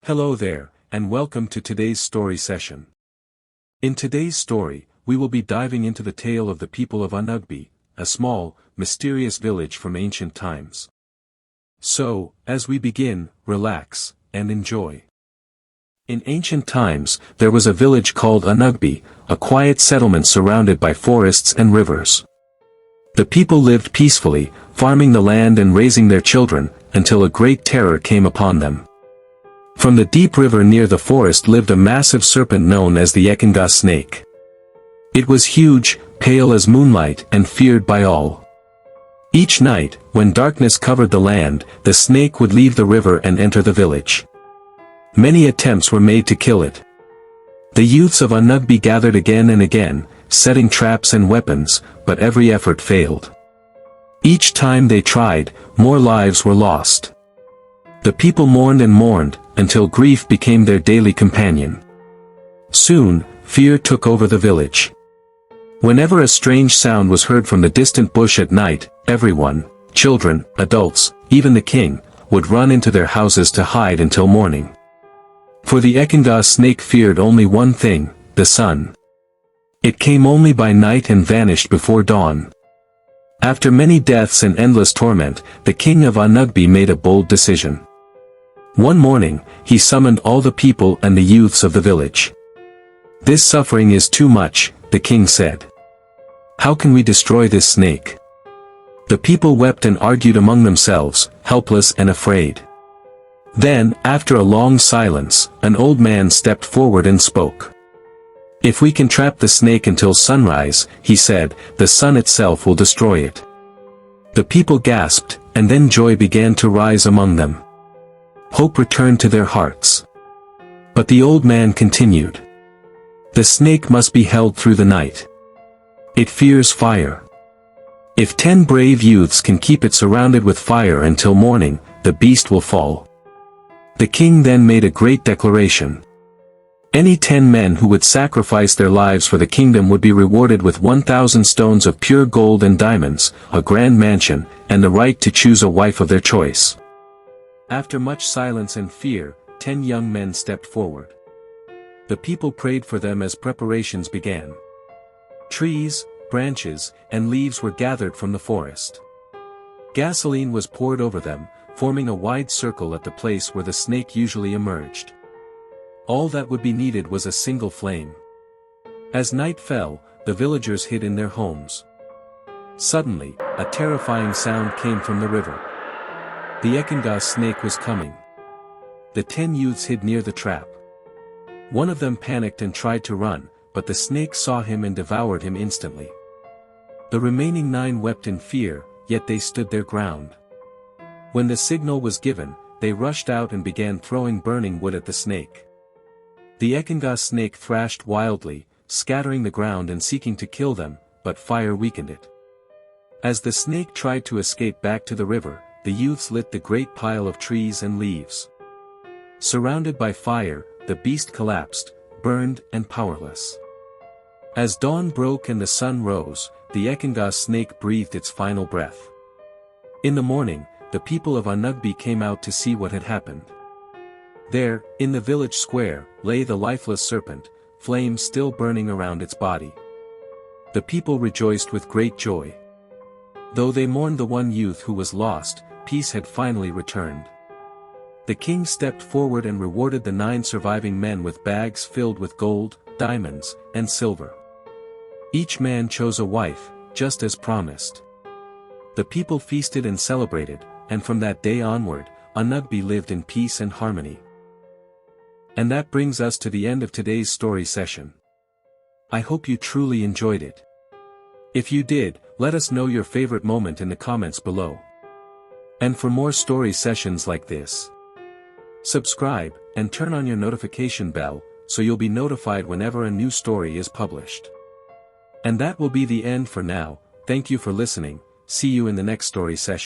Hello there, and welcome to today's story session. In today's story, we will be diving into the tale of the people of Unwind, a small, mysterious village from ancient times. So, as we begin, relax, and enjoy. In ancient times, there was a village called Unwind, a quiet settlement surrounded by forests and rivers. The people lived peacefully, farming the land and raising their children, until a great terror came upon them. From the deep river near the forest lived a massive serpent known as the snake. It was huge, pale as moonlight and feared by all. Each night, when darkness covered the land, the snake would leave the river and enter the village. Many attempts were made to kill it. The youths of Unwind gathered again and again, setting traps and weapons, but every effort failed. Each time they tried, more lives were lost. The people mourned and mourned, until grief became their daily companion. Soon, fear took over the village. Whenever a strange sound was heard from the distant bush at night, everyone, children, adults, even the king, would run into their houses to hide until morning. For the snake feared only one thing, the sun. It came only by night and vanished before dawn. After many deaths and endless torment, the king of Unwind made a bold decision. One morning, he summoned all the people and the youths of the village. "This suffering is too much," the king said. "How can we destroy this snake?" The people wept and argued among themselves, helpless and afraid. Then, after a long silence, an old man stepped forward and spoke. "If we can trap the snake until sunrise," he said, "the sun itself will destroy it." The people gasped, and then joy began to rise among them. Hope returned to their hearts. But the old man continued. "The snake must be held through the night. It fears fire. If 10 brave youths can keep it surrounded with fire until morning, the beast will fall." The king then made a great declaration. Any 10 men who would sacrifice their lives for the kingdom would be rewarded with 1,000 stones of pure gold and diamonds, a grand mansion, and the right to choose a wife of their choice. After much silence and fear, 10 young men stepped forward. The people prayed for them as preparations began. Trees, branches, and leaves were gathered from the forest. Gasoline was poured over them, forming a wide circle at the place where the snake usually emerged. All that would be needed was a single flame. As night fell, the villagers hid in their homes. Suddenly, a terrifying sound came from the river. The snake was coming. The 10 youths hid near the trap. One of them panicked and tried to run, but the snake saw him and devoured him instantly. The remaining 9 wept in fear, yet they stood their ground. When the signal was given, they rushed out and began throwing burning wood at the snake. The snake thrashed wildly, scattering the ground and seeking to kill them, but fire weakened it. As the snake tried to escape back to the river, the youths lit the great pile of trees and leaves. Surrounded by fire, the beast collapsed, burned and powerless. As dawn broke and the sun rose, the snake breathed its final breath. In the morning, the people of Unwind came out to see what had happened. There, in the village square, lay the lifeless serpent, flames still burning around its body. The people rejoiced with great joy. Though they mourned the one youth who was lost, peace had finally returned. The king stepped forward and rewarded the 9 surviving men with bags filled with gold, diamonds, and silver. Each man chose a wife, just as promised. The people feasted and celebrated, and from that day onward, Unwind lived in peace and harmony. And that brings us to the end of today's story session. I hope you truly enjoyed it. If you did, let us know your favorite moment in the comments below. And for more story sessions like this, subscribe, and turn on your notification bell, so you'll be notified whenever a new story is published. And that will be the end for now. Thank you for listening. See you in the next story session.